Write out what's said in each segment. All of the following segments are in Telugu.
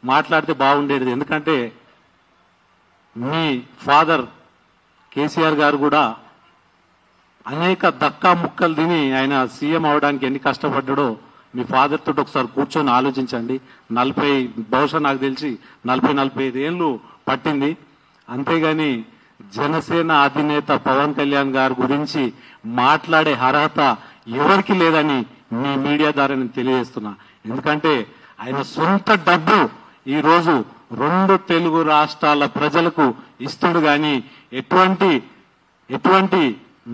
మాట్లాడితే బాగుండేది. ఎందుకంటే మీ ఫాదర్ కేసీఆర్ గారు కూడా అనేక దక్కా ముక్కలు తిని ఆయన సీఎం అవడానికి ఎన్ని కష్టపడ్డాడో మీ ఫాదర్ తోటి ఒకసారి కూర్చొని ఆలోచించండి. బహుశా నాకు తెలిసి 40-45 ఏళ్ళు పట్టింది. అంతేగాని జనసేన అధినేత పవన్ కళ్యాణ్ గారి గురించి మాట్లాడే అర్హత ఎవరికి లేదని మీ మీడియా ద్వారా నేను తెలియజేస్తున్నా. ఎందుకంటే ఆయన సొంత డబ్బు ఈ రోజు 2 తెలుగు రాష్ట్రాల ప్రజలకు ఇస్తుడు గాని ఎటువంటి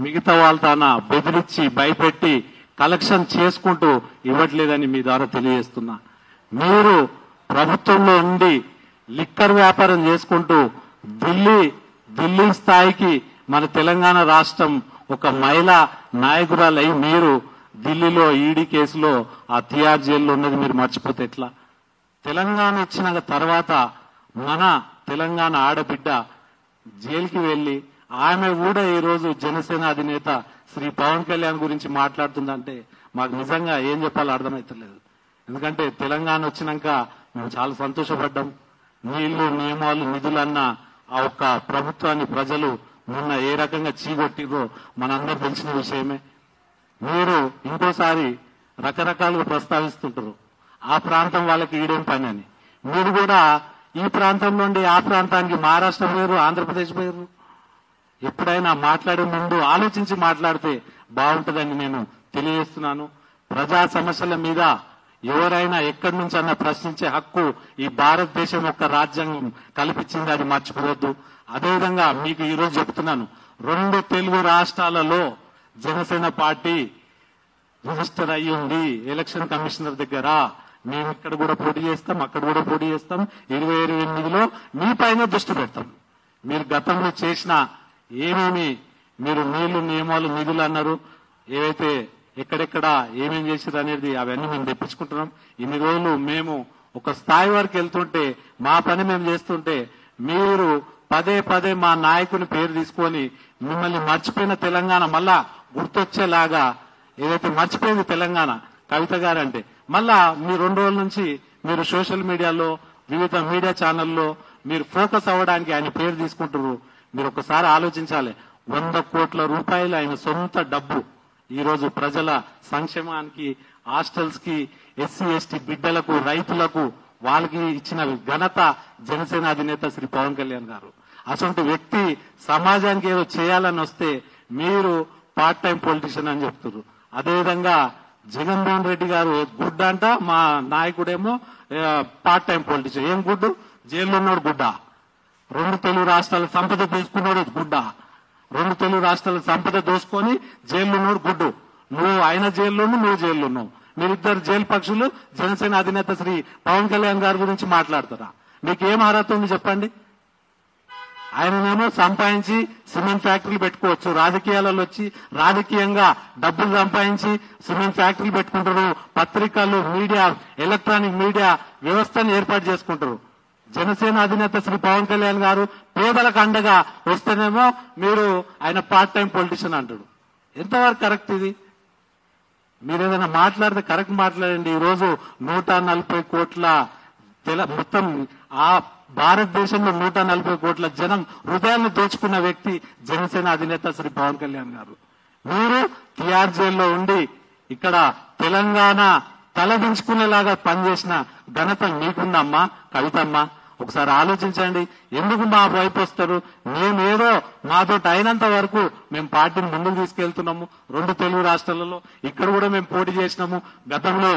మిగతా వాళ్ళ బెదిరించి భయపెట్టి కలెక్షన్ చేసుకుంటూ ఇవ్వట్లేదని మీ ద్వారా తెలియజేస్తున్నా. మీరు ప్రభుత్వంలో ఉండి లిక్కర్ వ్యాపారం చేసుకుంటూ ఢిల్లీ స్థాయికి మన తెలంగాణ రాష్ట్రం ఒక మహిళా నాయకురాలై మీరు ఢిల్లీలో ఈడీ కేసులో ఆ తిహార్ జైల్లో ఉన్నది మీరు మర్చిపోతే ఎట్లా? తెలంగాణ వచ్చిన తర్వాత మన తెలంగాణ ఆడబిడ్డ జైలుకి వెళ్లి ఆమె కూడా ఈ రోజు జనసేన అధినేత శ్రీ పవన్ కళ్యాణ్ గురించి మాట్లాడుతుందంటే మాకు నిజంగా ఏం చెప్పాలో అర్థమవుతలేదు. ఎందుకంటే తెలంగాణ వచ్చినాక మేము చాలా సంతోషపడ్డాం. నీళ్లు నియమాలు నిధులన్న ఆ ఒక్క ప్రభుత్వాన్ని ప్రజలు మొన్న ఏ రకంగా చీగొట్టిరో మనందరూ తెలిసిన విషయమే. మీరు ఇంకోసారి రకరకాలుగా ప్రస్తావిస్తుంటారు ఆ ప్రాంతం వాళ్ళకి ఈడేం పని అని. మీరు కూడా ఈ ప్రాంతం నుండి ఆ ప్రాంతానికి మహారాష్ట్ర పోయారు, ఆంధ్రప్రదేశ్ పోయారు. ఎప్పుడైనా మాట్లాడే ముందు ఆలోచించి మాట్లాడితే బాగుంటుందని నేను తెలియజేస్తున్నాను. ప్రజా సమస్యల మీద ఎవరైనా ఎక్కడి నుంచి అన్న ప్రశ్నించే హక్కు ఈ భారతదేశం యొక్క రాజ్యాంగం కల్పించింది, అది మర్చిపోవద్దు. అదేవిధంగా మీకు ఈ రోజు చెప్తున్నాను, 2 తెలుగు రాష్ట్రాలలో జనసేన పార్టీ రిజిస్టర్ అయ్యి ఉంది ఎలక్షన్ కమిషనర్ దగ్గర. మేము ఇక్కడ కూడా పోటీ చేస్తాం, అక్కడ కూడా పోటీ చేస్తాం. 2028లో మీ పైన దృష్టి పెడతాం. మీరు గతంలో చేసిన ఏమేమి మీరు నీళ్లు నియమాలు నిధులు అన్నారు, ఏవైతే ఎక్కడెక్కడ ఏమేం చేశారు అనేది అవన్నీ మేము తెప్పించుకుంటున్నాం. ఇన్ని రోజులు మేము ఒక స్థాయి వరకు వెళ్తుంటే మా పని మేము చేస్తుంటే మీరు పదే మా నాయకుని పేరు తీసుకొని మిమ్మల్ని మర్చిపోయిన తెలంగాణ మళ్ళా గుర్తొచ్చేలాగా ఏదైతే మర్చిపోయింది తెలంగాణ కవిత గారు అంటే మళ్ళా మీ 2 రోజుల నుంచి మీరు సోషల్ మీడియాలో వివిధ మీడియా ఛానల్లో మీరు ఫోకస్ అవ్వడానికి ఆయన పేరు తీసుకుంటారు. మీరు ఒకసారి ఆలోచించాలి. 100 కోట్ల రూపాయలు ఆయన సొంత డబ్బు ఈ రోజు ప్రజల సంక్షేమానికి, హాస్టల్స్ కి, ఎస్సీ ఎస్టీ బిడ్డలకు, రైతులకు వాళ్ళకి ఇచ్చిన ఘనత జనసేన అధినేత శ్రీ పవన్ కళ్యాణ్ గారు. అటువంటి వ్యక్తి సమాజానికి ఏదో చేయాలని వస్తే మీరు పార్ట్ టైం పొలిటీషియన్ అని చెప్తున్నారు. అదేవిధంగా జగన్మోహన్ రెడ్డి గారు గుడ్డ అంట, మా నాయకుడేమో పార్ట్ టైం పొలిటీషియన్. ఏం గుడ్డు? జైల్లో ఉన్నాడు గుడ్డ. 2 తెలుగు రాష్ట్రాల సంపద దోసుకున్నాడు గుడ్డ. 2 తెలుగు రాష్ట్రాల సంపద దోసుకొని జైల్లో ఉన్నాడు గుడ్డు. ఆయన జైల్లో నువ్వు జైల్లో ఉన్నావు. మీరిద్దరు జైలు పక్షులు. జనసేన అధినేత శ్రీ పవన్ కళ్యాణ్ గారి గురించి మాట్లాడతారా? మీకు ఏం అర్హత ఉంది చెప్పండి? ఆయననేమో సంపాదించి సిమెంట్ ఫ్యాక్టరీలు పెట్టుకోవచ్చు, రాజకీయాలలో వచ్చి రాజకీయంగా డబ్బులు సంపాదించి సిమెంట్ ఫ్యాక్టరీలు పెట్టుకుంటారు, పత్రికలు, మీడియా, ఎలక్ట్రానిక్ మీడియా వ్యవస్థను ఏర్పాటు చేసుకుంటారు. జనసేన అధినేత శ్రీ పవన్ కళ్యాణ్ గారు పేదలకు అండగా వస్తేనేమో మీరు ఆయన పార్ట్ టైం పొలిటీషియన్ అంటాడు. ఎంతవరకు కరెక్ట్ ఇది? మీరు ఏదైనా మాట్లాడితే కరెక్ట్ మాట్లాడండి. ఈ రోజు 140 కోట్ల మొత్తం ఆ భారతదేశంలో 140 కోట్ల జనం హృదయాన్ని దోచుకున్న వ్యక్తి జనసేన అధినేత శ్రీ పవన్ కళ్యాణ్ గారు. మీరు తిహార్ జైల్లో ఉండి ఇక్కడ తెలంగాణ తలదించుకునేలాగా పనిచేసిన ఘనత మీకుందమ్మా కవితమ్మ. ఒకసారి ఆలోచించండి. ఎందుకు మా వైపు వస్తారు? మేమేదో మాతోటి అయినంత వరకు మేము పార్టీని ముందుకు తీసుకెళ్తున్నాము. 2 తెలుగు రాష్ట్రాలలో ఇక్కడ కూడా మేము పోటీ చేసినాము. గతంలో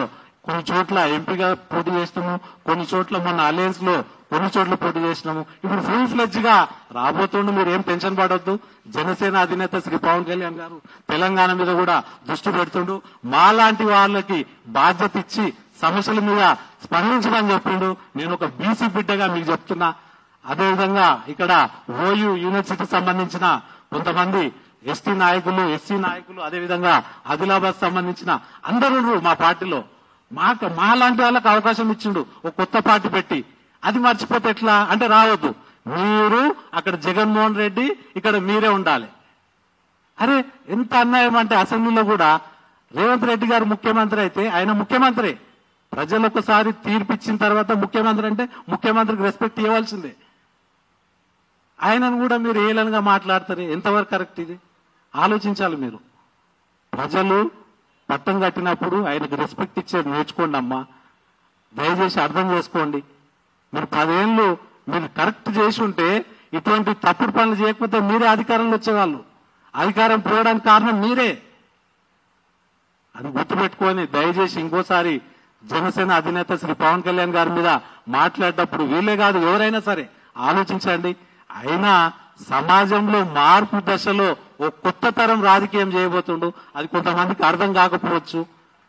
కొన్ని చోట్ల ఎంపీగా పోటీ చేసినాము, కొన్ని చోట్ల మొన్న అలయన్స్ లో కొన్ని చోట్ల పోటీ చేసినాము. ఇప్పుడు ఫుల్ ఫ్లెడ్జ్ గా రాబోతుండే. మీరు ఏం టెన్షన్ పడొద్దు. జనసేన అధినేత శ్రీ పవన్ కళ్యాణ్ గారు తెలంగాణ మీద కూడా దృష్టి పెడుతుండు. మాలాంటి వాళ్ళకి బాధ్యత ఇచ్చి సమస్యల మీద స్పందించమని చెప్పిండు. నేను ఒక బీసీ బిడ్డగా మీకు చెప్తున్నా. అదేవిధంగా ఇక్కడ ఓయూ యూనివర్సిటీకి సంబంధించిన కొంతమంది ఎస్టీ నాయకులు, ఎస్సీ నాయకులు, అదేవిధంగా ఆదిలాబాద్ సంబంధించిన అందరూ మా పార్టీలో మాలాంటి వాళ్ళకి అవకాశం ఇచ్చిండు ఒక కొత్త పార్టీ పెట్టి. అది మర్చిపోతే ఎట్లా? అంటే రావద్దు. మీరు అక్కడ జగన్మోహన్ రెడ్డి, ఇక్కడ మీరే ఉండాలి. అరే ఎంత అన్యాయం అంటే అసెంబ్లీలో కూడా రేవంత్ రెడ్డి గారు ముఖ్యమంత్రి అయితే ఆయన ముఖ్యమంత్రి, ప్రజలు ఒకసారి తీర్పిచ్చిన తర్వాత ముఖ్యమంత్రి అంటే ముఖ్యమంత్రికి రెస్పెక్ట్ ఇవ్వాల్సిందే. ఆయనను కూడా మీరు ఏలనగా మాట్లాడతారు. ఎంతవరకు కరెక్ట్ ఇది? ఆలోచించాలి మీరు. ప్రజలు పట్టం కట్టినప్పుడు ఆయనకు రెస్పెక్ట్ ఇచ్చేది నేర్చుకోండి అమ్మా. దయచేసి అర్థం చేసుకోండి. మీరు 10 ఏళ్ళు మీరు కరెక్ట్ చేసి ఉంటే ఇటువంటి తప్పుడు పనులు చేయకపోతే మీరే అధికారంలో వచ్చేవాళ్ళు. అధికారం పోవడానికి కారణం మీరే. అది గుర్తుపెట్టుకొని దయచేసి ఇంకోసారి జనసేన అధినేత శ్రీ పవన్ కళ్యాణ్ గారి మీద మాట్లాడేటప్పుడు వీళ్ళే కాదు ఎవరైనా సరే ఆలోచించండి. అయినా సమాజంలో మార్పు దశలో ఓ కొత్త తరం రాజకీయం చేయబోతుండు. అది కొంతమందికి అర్థం కాకపోవచ్చు.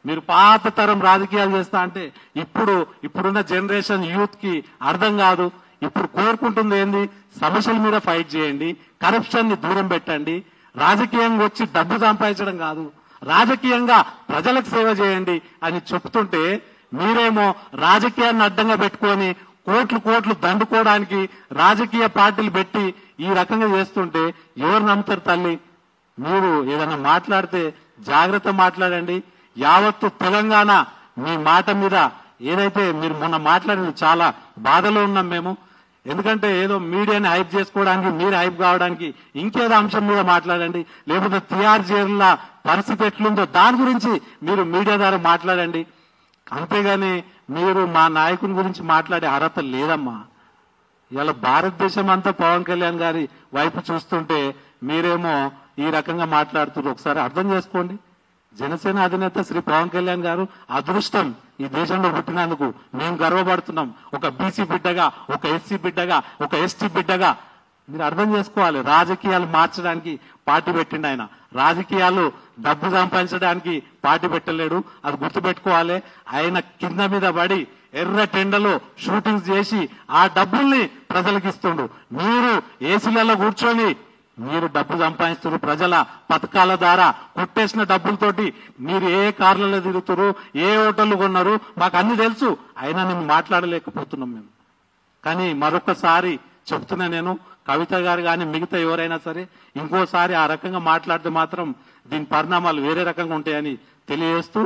మీరు పాత తరం రాజకీయాలు చేస్తా అంటే ఇప్పుడున్న జనరేషన్ యూత్ కి అర్థం కాదు. ఇప్పుడు కోరుకుంటుంది ఏంది? సమస్యల మీద ఫైట్ చేయండి, కరప్షన్ ని దూరం పెట్టండి, రాజకీయంగా వచ్చి డబ్బు సంపాదించడం కాదు, రాజకీయంగా ప్రజలకు సేవ చేయండి అని చెప్తుంటే మీరేమో రాజకీయాన్ని అడ్డంగా పెట్టుకొని కోట్లు దండుకోవడానికి రాజకీయ పార్టీలు పెట్టి ఈ రకంగా చేస్తుంటే ఎవరు నమ్ముతారు తల్లి? మీరు ఏదైనా మాట్లాడితే జాగ్రత్త మాట్లాడండి. యావత్తు తెలంగాణ మీ మాట మీద ఏదైతే మీరు మొన్న మాట్లాడిన చాలా బాధలో ఉన్నాం మేము. ఎందుకంటే ఏదో మీడియాని హైప్ చేసుకోవడానికి, మీరు హైప్ కావడానికి ఇంకేదో అంశం మీద మాట్లాడండి. లేకపోతే TRJల పరిస్థితి ఎట్లుందో దాని గురించి మీరు మీడియా ద్వారా మాట్లాడండి. అంతేగాని మీరు మా నాయకుని గురించి మాట్లాడే అర్హత లేదమ్మా. ఇలా భారతదేశం అంతా పవన్ కళ్యాణ్ గారి వైపు చూస్తుంటే మీరేమో ఈ రకంగా మాట్లాడుతున్నారు. ఒకసారి అర్థం చేసుకోండి. జనసేన అధినేత శ్రీ పవన్ కళ్యాణ్ గారు అదృష్టం ఈ దేశంలో పుట్టినందుకు మేము గర్వపడుతున్నాం. ఒక బీసీ బిడ్డగా, ఒక ఎస్సీ బిడ్డగా, ఒక ఎస్టీ బిడ్డగా మీరు అర్థం చేసుకోవాలి. రాజకీయాలు మార్చడానికి పార్టీ పెట్టిండు ఆయన. రాజకీయాలు డబ్బు సంపాదించడానికి పార్టీ పెట్టలేడు. అది గుర్తుపెట్టుకోవాలి. ఆయన కింద మీద పడి ఎర్ర టెండలో షూటింగ్స్ చేసి ఆ డబ్బుల్ని ప్రజలకు ఇస్తుండు. మీరు ఏసీలలో కూర్చొని మీరు డబ్బు సంపాదిస్తున్నారు. ప్రజల పథకాల ద్వారా కొట్టేసిన డబ్బులతోటి మీరు ఏ కార్లలో తిరుగుతారు, ఏ హోటళ్లు కొన్నారు, మాకు అన్ని తెలుసు. అయినా నేను మాట్లాడలేకపోతున్నాం మేము. కానీ మరొకసారి చెప్తున్నా నేను, కవిత గారు కానీ మిగతా ఎవరైనా సరే ఇంకోసారి ఆ రకంగా మాట్లాడితే మాత్రం దీని పరిణామాలు వేరే రకంగా ఉంటాయని తెలియజేస్తూ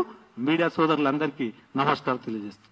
మీడియా సోదరులందరికీ నమస్కారం తెలియజేస్తూ